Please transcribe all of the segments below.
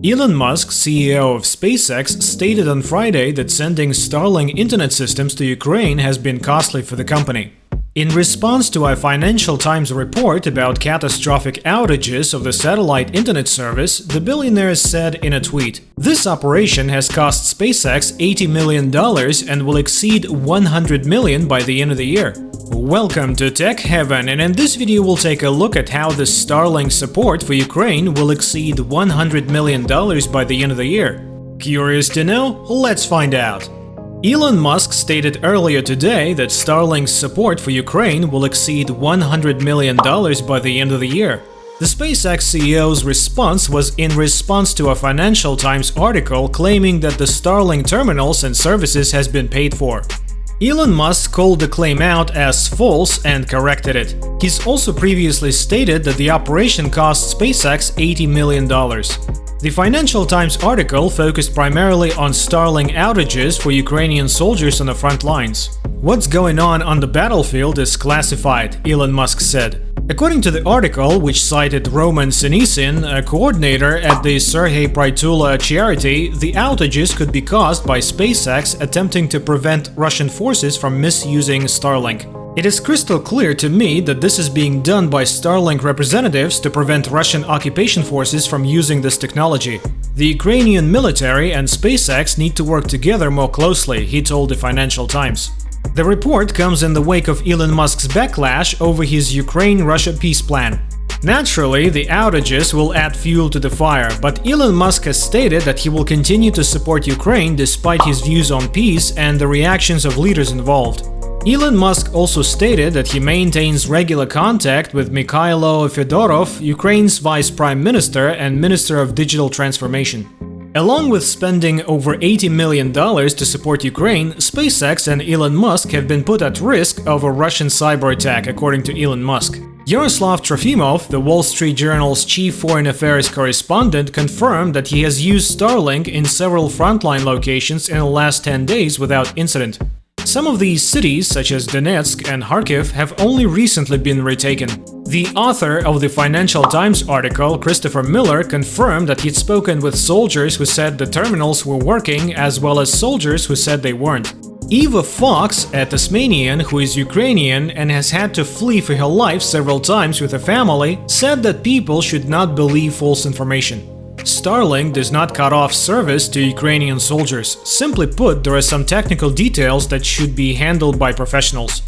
Elon Musk, CEO of SpaceX, stated on Friday that sending Starlink internet systems to Ukraine has been costly for the company. In response to a Financial Times report about catastrophic outages of the satellite internet service, the billionaire said in a tweet, "This operation has cost SpaceX $80 million and will exceed $100 million by the end of the year." Welcome to Tech Heaven, and in this video we'll take a look at how the Starlink support for Ukraine will exceed $100 million by the end of the year. Curious to know? Let's find out. Elon Musk stated earlier today that Starlink's support for Ukraine will exceed $100 million by the end of the year. The SpaceX CEO's response was in response to a Financial Times article claiming that the Starlink terminals and services has been paid for. Elon Musk called the claim out as false and corrected it. He's also previously stated that the operation cost SpaceX $80 million. The Financial Times article focused primarily on Starlink outages for Ukrainian soldiers on the front lines. "What's going on the battlefield is classified," Elon Musk said. According to the article, which cited Roman Sinisin, a coordinator at the Sergei Prytula charity, the outages could be caused by SpaceX attempting to prevent Russian forces from misusing Starlink. "It is crystal clear to me that this is being done by Starlink representatives to prevent Russian occupation forces from using this technology. The Ukrainian military and SpaceX need to work together more closely," he told the Financial Times. The report comes in the wake of Elon Musk's backlash over his Ukraine-Russia peace plan. Naturally, the outages will add fuel to the fire, but Elon Musk has stated that he will continue to support Ukraine despite his views on peace and the reactions of leaders involved. Elon Musk also stated that he maintains regular contact with Mikhailo Fedorov, Ukraine's Vice Prime Minister and Minister of Digital Transformation. Along with spending over $80 million to support Ukraine, SpaceX and Elon Musk have been put at risk of a Russian cyber attack, according to Elon Musk. Yaroslav Trofimov, the Wall Street Journal's chief foreign affairs correspondent, confirmed that he has used Starlink in several frontline locations in the last 10 days without incident. Some of these cities, such as Donetsk and Kharkiv, have only recently been retaken. The author of the Financial Times article, Christopher Miller, confirmed that he'd spoken with soldiers who said the terminals were working, as well as soldiers who said they weren't. Eva Fox, a Tasmanian who is Ukrainian and has had to flee for her life several times with her family, said that people should not believe false information. Starlink does not cut off service to Ukrainian soldiers. Simply put, there are some technical details that should be handled by professionals.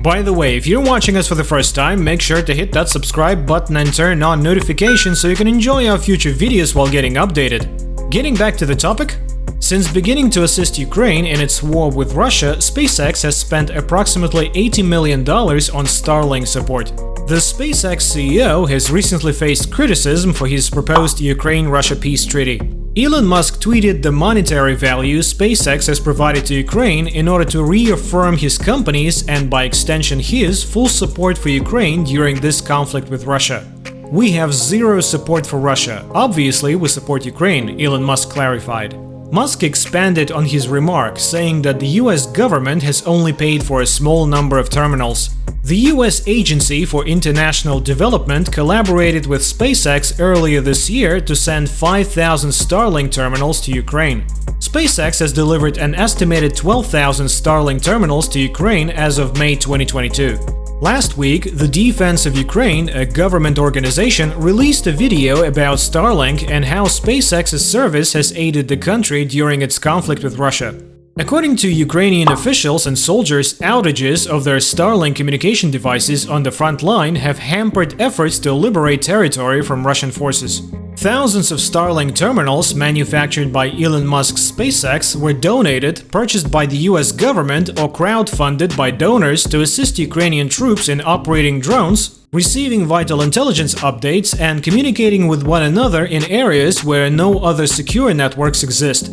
By the way, if you're watching us for the first time, make sure to hit that subscribe button and turn on notifications so you can enjoy our future videos while getting updated. Getting back to the topic, since beginning to assist Ukraine in its war with Russia, SpaceX has spent approximately $80 million on Starlink support. The SpaceX CEO has recently faced criticism for his proposed Ukraine-Russia peace treaty. Elon Musk tweeted the monetary value SpaceX has provided to Ukraine in order to reaffirm his company's, and by extension his, full support for Ukraine during this conflict with Russia. "We have zero support for Russia. Obviously, we support Ukraine," Elon Musk clarified. Musk expanded on his remark, saying that the US government has only paid for a small number of terminals. The US Agency for International Development collaborated with SpaceX earlier this year to send 5,000 Starlink terminals to Ukraine. SpaceX has delivered an estimated 12,000 Starlink terminals to Ukraine as of May 2022. Last week, the Defense of Ukraine, a government organization, released a video about Starlink and how SpaceX's service has aided the country during its conflict with Russia. According to Ukrainian officials and soldiers, outages of their Starlink communication devices on the front line have hampered efforts to liberate territory from Russian forces. Thousands of Starlink terminals manufactured by Elon Musk's SpaceX were donated, purchased by the US government, or crowdfunded by donors to assist Ukrainian troops in operating drones, receiving vital intelligence updates, and communicating with one another in areas where no other secure networks exist.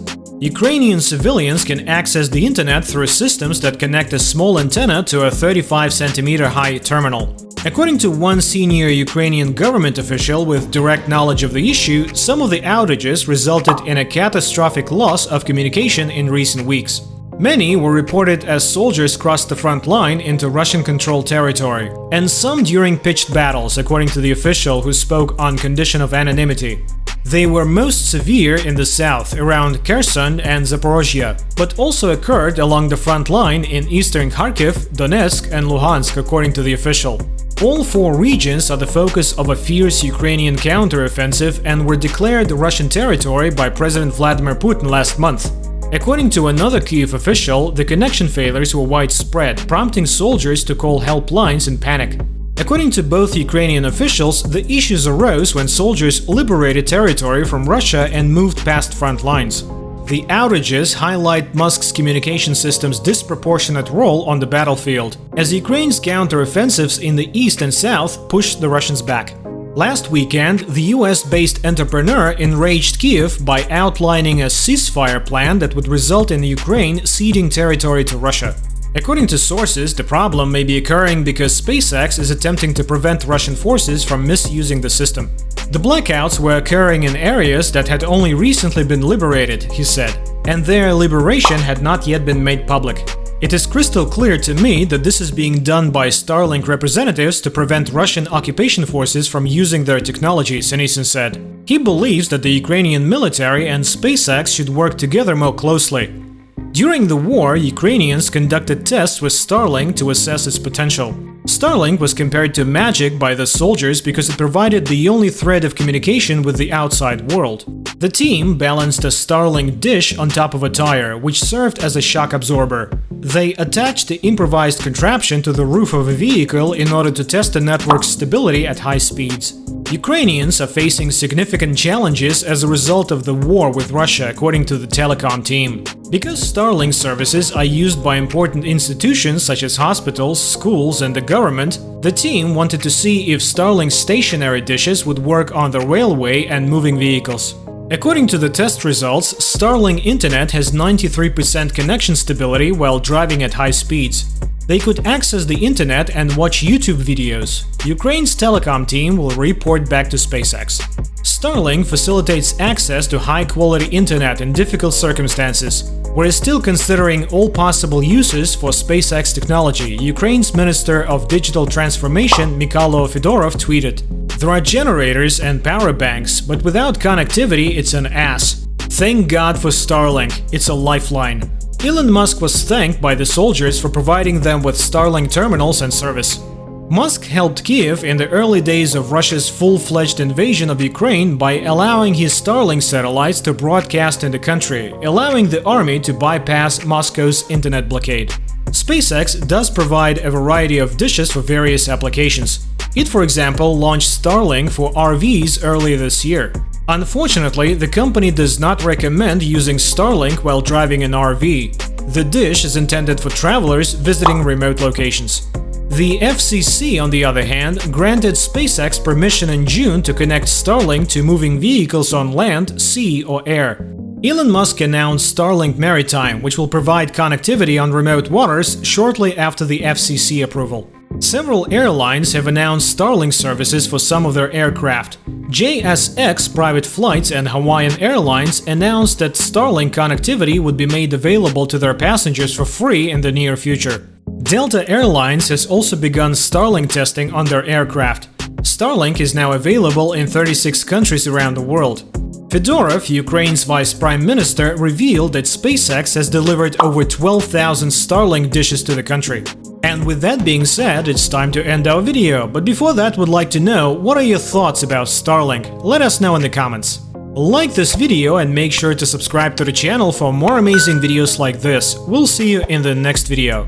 Ukrainian civilians can access the internet through systems that connect a small antenna to a 35-centimeter high terminal. According to one senior Ukrainian government official with direct knowledge of the issue, some of the outages resulted in a catastrophic loss of communication in recent weeks. Many were reported as soldiers crossed the front line into Russian-controlled territory, and some during pitched battles, according to the official who spoke on condition of anonymity. They were most severe in the south, around Kherson and Zaporozhye, but also occurred along the front line in eastern Kharkiv, Donetsk and Luhansk, according to the official. All four regions are the focus of a fierce Ukrainian counteroffensive and were declared Russian territory by President Vladimir Putin last month. According to another Kyiv official, the connection failures were widespread, prompting soldiers to call helplines in panic. According to both Ukrainian officials, the issues arose when soldiers liberated territory from Russia and moved past front lines. The outages highlight Musk's communication system's disproportionate role on the battlefield, as Ukraine's counteroffensives in the east and south pushed the Russians back. Last weekend, the US-based entrepreneur enraged Kyiv by outlining a ceasefire plan that would result in Ukraine ceding territory to Russia. According to sources, the problem may be occurring because SpaceX is attempting to prevent Russian forces from misusing the system. The blackouts were occurring in areas that had only recently been liberated, he said, and their liberation had not yet been made public. It is crystal clear to me that this is being done by Starlink representatives to prevent Russian occupation forces from using their technology, Sinisen said. He believes that the Ukrainian military and SpaceX should work together more closely. During the war, Ukrainians conducted tests with Starlink to assess its potential. Starlink was compared to magic by the soldiers because it provided the only thread of communication with the outside world. The team balanced a Starlink dish on top of a tire, which served as a shock absorber. They attached the improvised contraption to the roof of a vehicle in order to test the network's stability at high speeds. Ukrainians are facing significant challenges as a result of the war with Russia, according to the telecom team. Because Starlink services are used by important institutions such as hospitals, schools, and the government, the team wanted to see if Starlink stationary dishes would work on the railway and moving vehicles. According to the test results, Starlink internet has 93% connection stability while driving at high speeds. They could access the internet and watch YouTube videos. Ukraine's telecom team will report back to SpaceX. Starlink facilitates access to high-quality internet in difficult circumstances. We're still considering all possible uses for SpaceX technology, Ukraine's Minister of Digital Transformation Mikhailo Fedorov tweeted. There are generators and power banks, but without connectivity it's an ass. Thank God for Starlink, it's a lifeline. Elon Musk was thanked by the soldiers for providing them with Starlink terminals and service. Musk helped Kyiv in the early days of Russia's full-fledged invasion of Ukraine by allowing his Starlink satellites to broadcast in the country, allowing the army to bypass Moscow's internet blockade. SpaceX does provide a variety of dishes for various applications. It, for example, launched Starlink for RVs earlier this year. Unfortunately, the company does not recommend using Starlink while driving an RV. The dish is intended for travelers visiting remote locations. The FCC, on the other hand, granted SpaceX permission in June to connect Starlink to moving vehicles on land, sea, or air. Elon Musk announced Starlink Maritime, which will provide connectivity on remote waters shortly after the FCC approval. Several airlines have announced Starlink services for some of their aircraft. JSX Private Flights and Hawaiian Airlines announced that Starlink connectivity would be made available to their passengers for free in the near future. Delta Airlines has also begun Starlink testing on their aircraft. Starlink is now available in 36 countries around the world. Fedorov, Ukraine's vice prime minister, revealed that SpaceX has delivered over 12,000 Starlink dishes to the country. And with that being said, it's time to end our video, but before that, would like to know, what are your thoughts about Starlink? Let us know in the comments. Like this video and make sure to subscribe to the channel for more amazing videos like this. We'll see you in the next video.